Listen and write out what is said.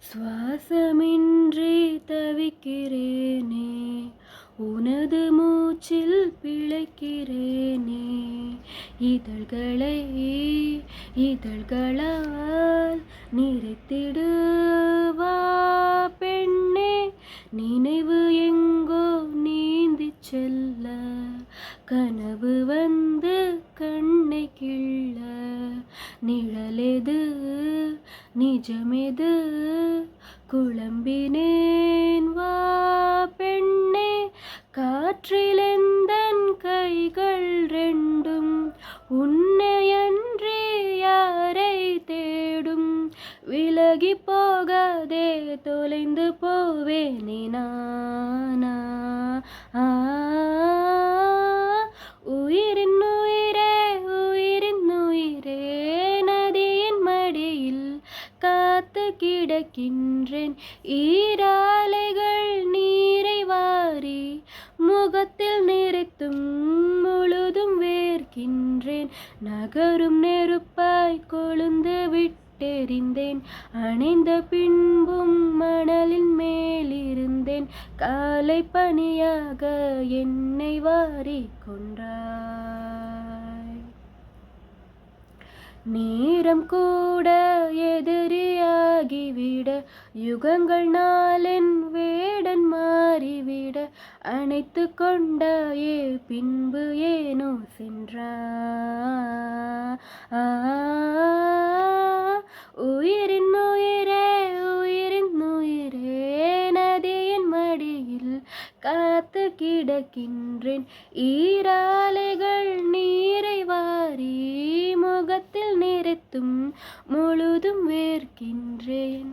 சுவாசமின்றி தவிக்கிறேனே, உனது மூச்சில் பிழைக்கிறேனே. இதழ்களை இதழ்களால் நிறைத்திடு வா பெண்ணே, நினைவு எங்கோ நீந்திச் செல்ல, கனவு வந்து கண்ணை கிள்ள. நிழலெது நிஜமெது குழம்பினேன் வா பெண்ணே, காற்றிலெந்தன் கைகள் ரெண்டும் உன்னையன்றி யாரை தேடும். விலகி போகாதே, தொலைந்து போவேனே நானா. உயிரின் உயிரே உயிரின் உயிரே, நதியின் மடியில் காத்து கிடக்கின்றேன். ஈராலைகள் நீரை வாரி முகத்தில் நிறைத்தும் முழுதும் வேர்க்கின்றேன். நகரும் நெருப்பாய் கொழுந்து விட்டெறிந்தேன், அணைந்த பின்பும் மணலின் மேலிருந்தேன். காலை பனியாக என்னை வாரி கொன்றாய். நேரம் கூட எதிரியாகிவிட, யுகங்கள் நாளென் வேடன் மாறிவிட, அணைத்து கொண்டாயே பின்பு ஏனோ சென்றாய். உயிரின் உயிரே உயிரின் உயிரே, நதியின் மடியில் காத்து கிடக்கின்றேன். ஈராலைகள் நீரை வாரி முகத்தில் நிறைத்தும் முழுதும் வேர்க்கின்றேன்.